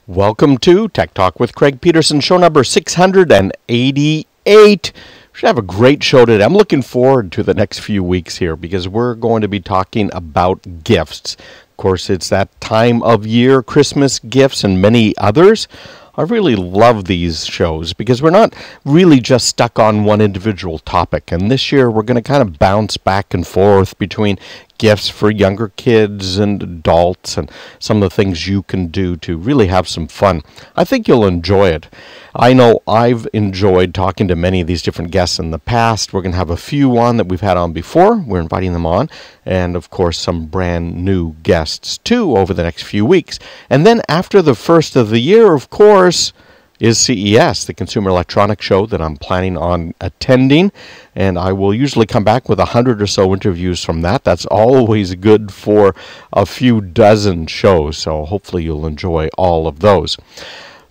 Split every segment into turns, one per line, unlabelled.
Welcome to Tech Talk with Craig Peterson, show number 688. We should have a great show today. I'm looking forward to the next few weeks here because we're going to be talking about gifts. Of course, it's that time of year, Christmas gifts and many others. I really love these shows because we're not really just stuck on one individual topic. And this year we're going to kind of bounce back and forth between gifts for younger kids and adults and some of the things you can do to really have some fun. I think you'll enjoy it. I know I've enjoyed talking to many of these different guests in the past. We're going to have a few on that we've had on before. We're inviting them on. And, of course, some brand new guests, too, over the next few weeks. And then after the first of the year, of course, is CES, the Consumer Electronics Show that I'm planning on attending. And I will usually come back with 100 or so interviews from that. That's always good for a few dozen shows. So hopefully you'll enjoy all of those.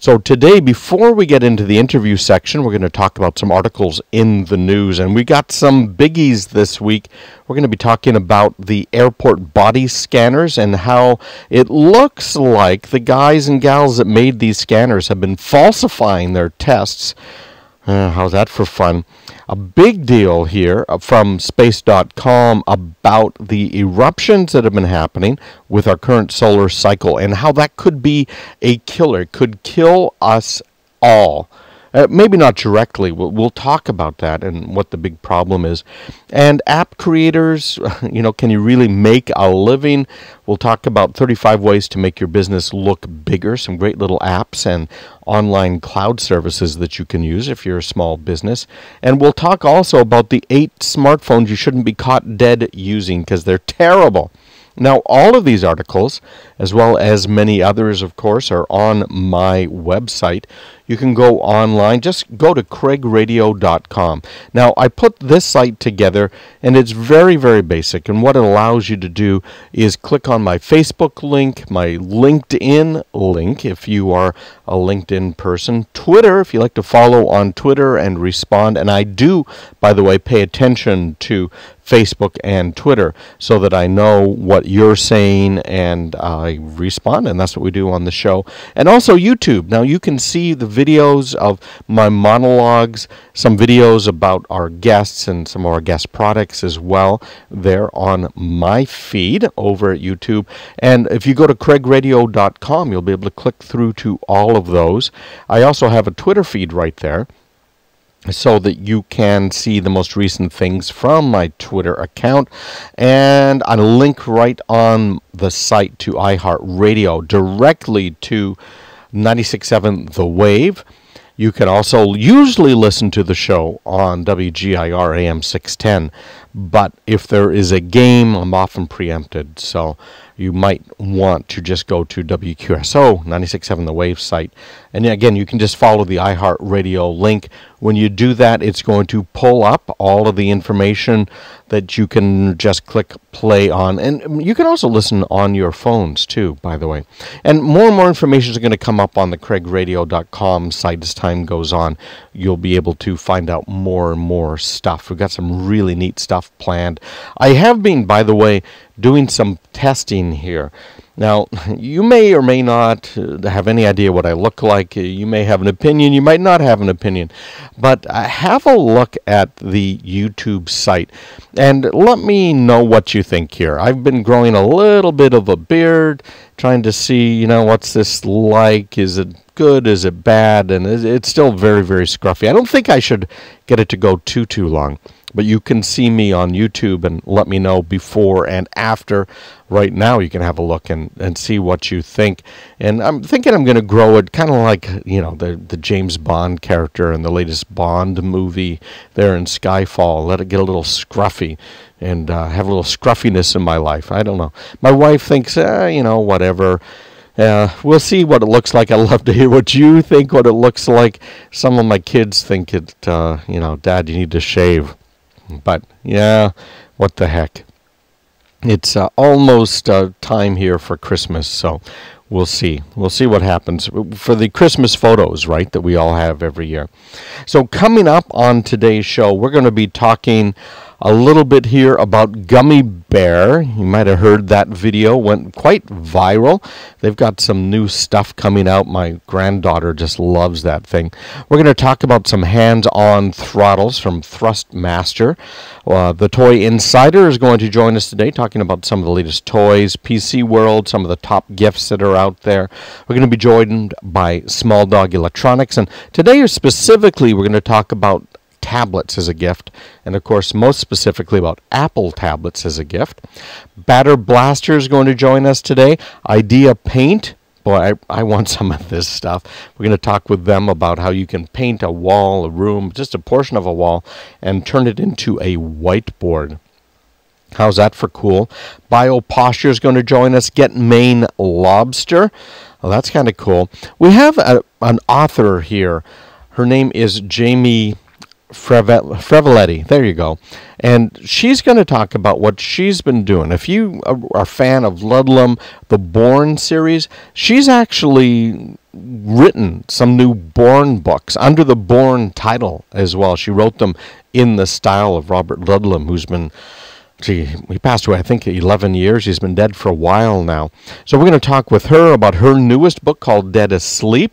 So today, before we get into the interview section, we're going to talk about some articles in the news. And we got some biggies this week. We're going to be talking about the airport body scanners and how it looks like the guys and gals that made these scanners have been falsifying their tests. How's that for fun? A big deal here from space.com about the eruptions that have been happening with our current solar cycle and how that could be a killer. It could kill us all. Maybe not directly. We'll talk about that and what the big problem is. And app creators, can you really make a living? We'll talk about 35 ways to make your business look bigger, some great little apps and online cloud services that you can use if you're a small business. And we'll talk also about the 8 smartphones you shouldn't be caught dead using because they're terrible. Now, all of these articles, as well as many others, of course, are on my website. You can go online. Just go to craigradio.com. Now, I put this site together, and it's very, very basic. And what it allows you to do is click on my Facebook link, my LinkedIn link, if you are a LinkedIn person, Twitter, if you like to follow on Twitter and respond. And I do, by the way, pay attention to Facebook and Twitter so that I know what you're saying and I respond, and that's what we do on the show. And also YouTube. Now you can see the videos of my monologues, some videos about our guests and some of our guest products as well. They're on my feed over at YouTube. And if you go to craigradio.com, you'll be able to click through to all of those. I also have a Twitter feed right there, so that you can see the most recent things from my Twitter account. And a link right on the site to iHeartRadio, directly to 96.7 The Wave. You can also usually listen to the show on WGIR AM 610. But if there is a game, I'm often preempted. So you might want to just go to WQSO 96.7 The Wave site. And again, you can just follow the iHeartRadio link. When you do that, it's going to pull up all of the information that you can just click play on. And you can also listen on your phones, too, by the way. And more information is going to come up on the craigradio.com site as time goes on. You'll be able to find out more and more stuff. We've got some really neat stuff planned. I have been, by the way, doing some testing here. Now, you may or may not have any idea what I look like. You may have an opinion. You might not have an opinion. But have a look at the YouTube site and let me know what you think here. I've been growing a little bit of a beard, trying to see, what's this like? Is it good? Is it bad? And it's still very, very scruffy. I don't think I should get it to go too long. But you can see me on YouTube and let me know before and after. Right now you can have a look and see what you think. And I'm thinking I'm going to grow it kind of like, the James Bond character in the latest Bond movie there in Skyfall. Let it get a little scruffy and have a little scruffiness in my life. I don't know. My wife thinks, whatever. We'll see what it looks like. I'd love to hear what you think, what it looks like. Some of my kids think it, Dad, you need to shave. But, yeah, what the heck. It's almost time here for Christmas, so We'll see. We'll see what happens for the Christmas photos, right, that we all have every year. So coming up on today's show, we're going to be talking a little bit here about Gummy Bear. You might have heard that video went quite viral. They've got some new stuff coming out. My granddaughter just loves that thing. We're going to talk about some hands-on throttles from Thrustmaster. The Toy Insider is going to join us today, talking about some of the latest toys, PC World, some of the top gifts that are out there. We're going to be joined by Small Dog Electronics, and today specifically we're going to talk about tablets as a gift, and of course most specifically about Apple tablets as a gift. Batter Blaster is going to join us today. Idea Paint, boy, I want some of this stuff. We're going to talk with them about how you can paint a wall, a room, just a portion of a wall, and turn it into a whiteboard. How's that for cool? BioPosture is going to join us. Get Maine Lobster. Well, that's kind of cool. We have an author here. Her name is Jamie Freveletti, there you go. And she's going to talk about what she's been doing. If you are a fan of Ludlum, the Bourne series, she's actually written some new Bourne books under the Bourne title as well. She wrote them in the style of Robert Ludlum, who's been, he passed away, I think, 11 years. He's been dead for a while now. So we're going to talk with her about her newest book called Dead Asleep.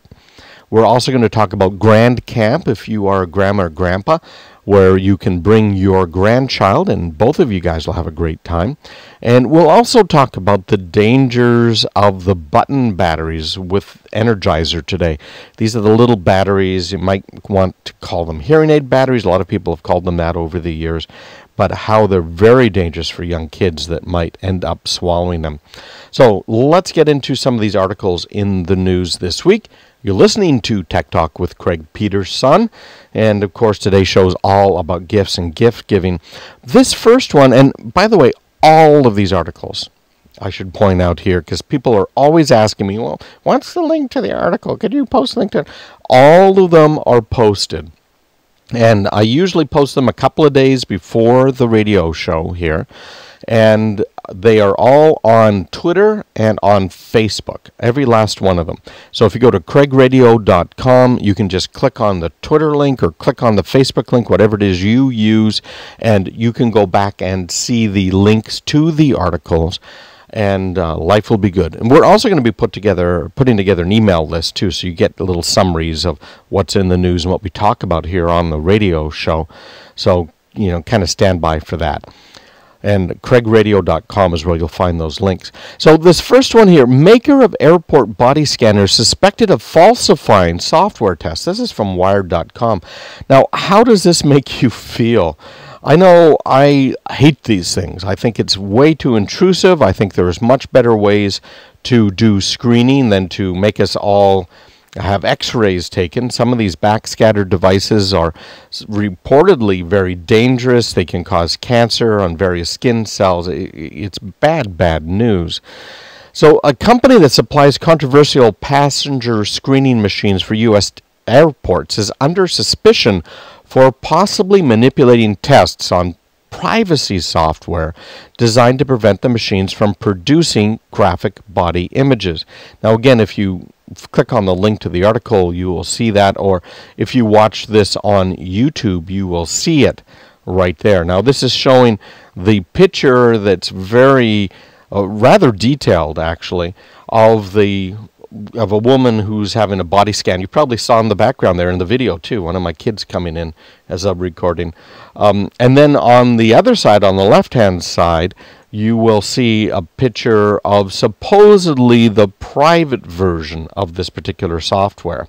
We're also going to talk about Grand Camp, if you are a grandma or grandpa, where you can bring your grandchild, and both of you guys will have a great time. And we'll also talk about the dangers of the button batteries with Energizer today. These are the little batteries. You might want to call them hearing aid batteries. A lot of people have called them that over the years. But how they're very dangerous for young kids that might end up swallowing them. So let's get into some of these articles in the news this week. You're listening to Tech Talk with Craig Peterson, and of course today's show is all about gifts and gift giving. This first one, and by the way, all of these articles, I should point out here, because people are always asking me, well, what's the link to the article? Could you post a link to it? All of them are posted. And I usually post them a couple of days before the radio show here. And they are all on Twitter and on Facebook, every last one of them. So if you go to craigradio.com, you can just click on the Twitter link or click on the Facebook link, whatever it is you use, and you can go back and see the links to the articles. And life will be good. And we're also going to be putting together an email list too, so you get little summaries of what's in the news and what we talk about here on the radio show. So, kind of stand by for that. And craigradio.com is where you'll find those links. So this first one here, maker of airport body scanners suspected of falsifying software tests. This is from Wired.com. Now, how does this make you feel? I know I hate these things. I think it's way too intrusive. I think there's much better ways to do screening than to make us all have x-rays taken. Some of these backscatter devices are reportedly very dangerous. They can cause cancer on various skin cells. It's bad news. So a company that supplies controversial passenger screening machines for U.S. airports is under suspicion for possibly manipulating tests on privacy software designed to prevent the machines from producing graphic body images. Now again, if you click on the link to the article, you will see that, or if you watch this on YouTube, you will see it right there. Now this is showing the picture that's very rather detailed actually of a woman who's having a body scan. You probably saw in the background there in the video too, one of my kids coming in as I'm recording. And then on the other side, on the left-hand side, you will see a picture of supposedly the private version of this particular software.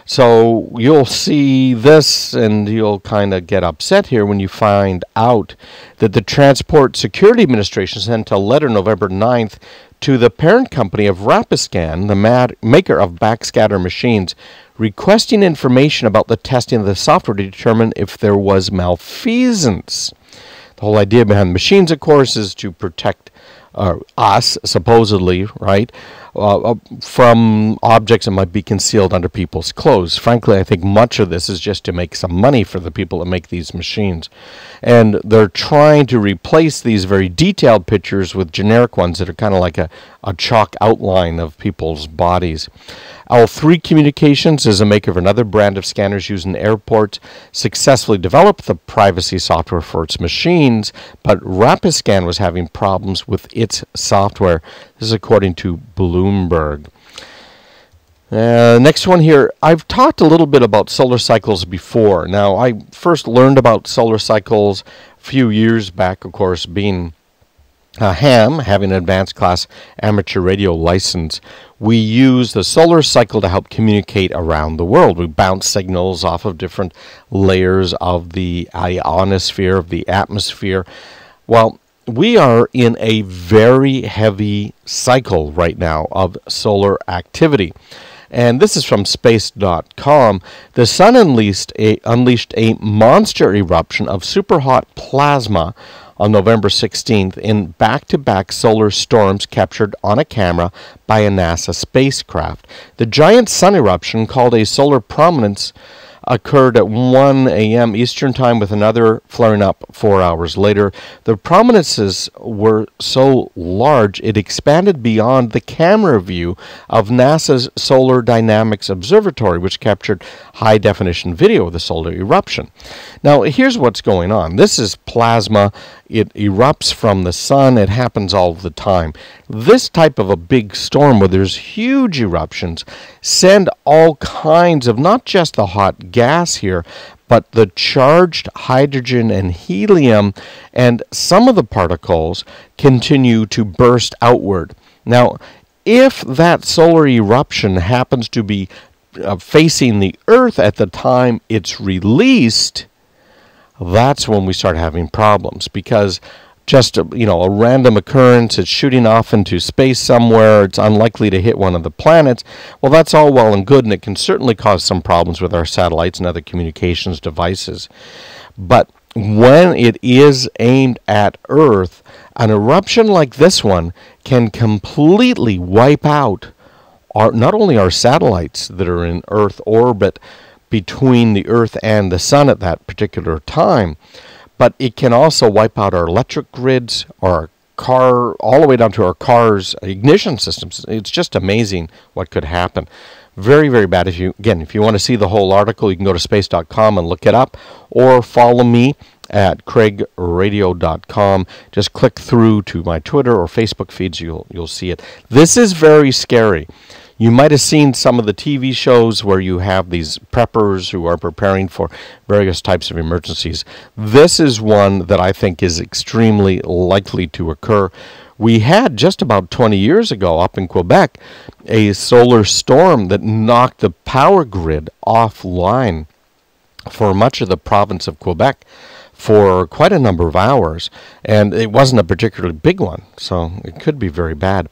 So you'll see this and you'll kind of get upset here when you find out that the Transport Security Administration sent a letter November 9th to the parent company of Rapiscan, the maker of backscatter machines, requesting information about the testing of the software to determine if there was malfeasance. The whole idea behind the machines, of course, is to protect us, supposedly, right, from objects that might be concealed under people's clothes. Frankly, I think much of this is just to make some money for the people that make these machines. And they're trying to replace these very detailed pictures with generic ones that are kind of like a a chalk outline of people's bodies. L3 Communications is a maker of another brand of scanners used in airports, successfully developed the privacy software for its machines, but Rapiscan was having problems with its software. This is according to Bloomberg. Next one here. I've talked a little bit about solar cycles before. Now, I first learned about solar cycles a few years back, of course, being ham, having an advanced class amateur radio license. We use the solar cycle to help communicate around the world. We bounce signals off of different layers of the ionosphere, of the atmosphere. Well, we are in a very heavy cycle right now of solar activity. And this is from space.com. The sun unleashed a monster eruption of superhot plasma on November 16th in back-to-back solar storms captured on a camera by a NASA spacecraft. The giant sun eruption, called a solar prominence, occurred at 1 a.m. Eastern Time, with another flaring up 4 hours later. The prominences were so large it expanded beyond the camera view of NASA's Solar Dynamics Observatory, which captured high-definition video of the solar eruption. Now, here's what's going on. This is plasma. It erupts from the sun. It happens all the time. This type of a big storm where there's huge eruptions send all kinds of, not just the hot gas here, but the charged hydrogen and helium, and some of the particles continue to burst outward. Now, if that solar eruption happens to be facing the Earth at the time it's released, that's when we start having problems, because just a random occurrence, it's shooting off into space somewhere, it's unlikely to hit one of the planets. Well, that's all well and good, and it can certainly cause some problems with our satellites and other communications devices. But when it is aimed at Earth, an eruption like this one can completely wipe out not only our satellites that are in Earth orbit between the Earth and the Sun at that particular time, but it can also wipe out our electric grids, our car, all the way down to our cars' ignition systems. It's just amazing what could happen. Very, very bad. If you want to see the whole article, you can go to space.com and look it up, or follow me at craigradio.com. Just click through to my Twitter or Facebook feeds. You'll see it. This is very scary. You might have seen some of the TV shows where you have these preppers who are preparing for various types of emergencies. This is one that I think is extremely likely to occur. We had just about 20 years ago up in Quebec a solar storm that knocked the power grid offline for much of the province of Quebec for quite a number of hours, and it wasn't a particularly big one, so it could be very bad.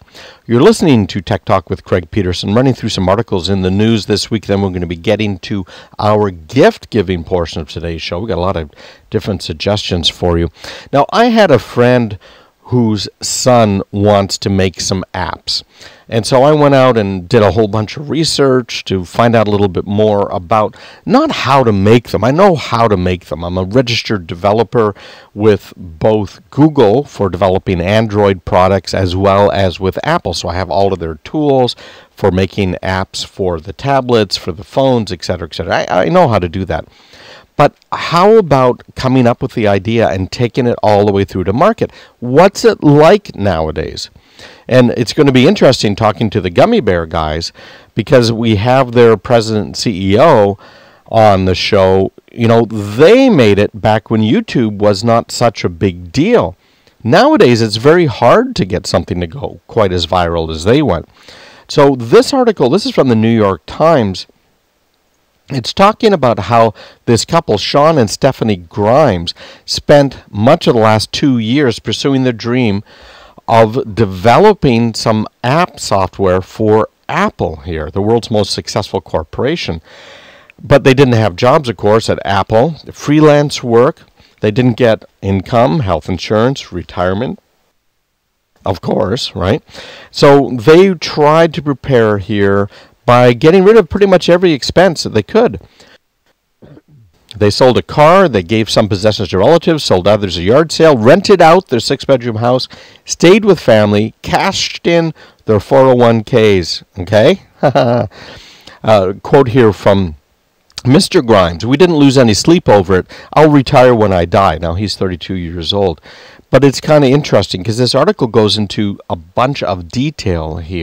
You're listening to Tech Talk with Craig Peterson, running through some articles in the news this week. Then we're going to be getting to our gift-giving portion of today's show. We've got a lot of different suggestions for you. Now, I had a friend whose son wants to make some apps. And so I went out and did a whole bunch of research to find out a little bit more about not how to make them. I know how to make them. I'm a registered developer with both Google for developing Android products as well as with Apple. So I have all of their tools for making apps for the tablets, for the phones, etc., etc. I know how to do that. But how about coming up with the idea and taking it all the way through to market? What's it like nowadays? And it's going to be interesting talking to the Gummy Bear guys, because we have their president and CEO on the show. You know, they made it back when YouTube was not such a big deal. Nowadays, it's very hard to get something to go quite as viral as they went. So this article, this is from the New York Times. It's talking about how this couple, Sean and Stephanie Grimes, spent much of the last 2 years pursuing their dream of developing some app software for Apple here, the world's most successful corporation. But they didn't have jobs, of course, at Apple. Freelance work. They didn't get income, health insurance, retirement, of course, right? So they tried to prepare here by getting rid of pretty much every expense that they could. They sold a car, they gave some possessions to relatives, sold others a yard sale, rented out their 6-bedroom house, stayed with family, cashed in their 401ks. Okay? Quote here from Mr. Grimes. We didn't lose any sleep over it. I'll retire when I die. Now, he's 32 years old. But it's kind of interesting because this article goes into a bunch of detail here.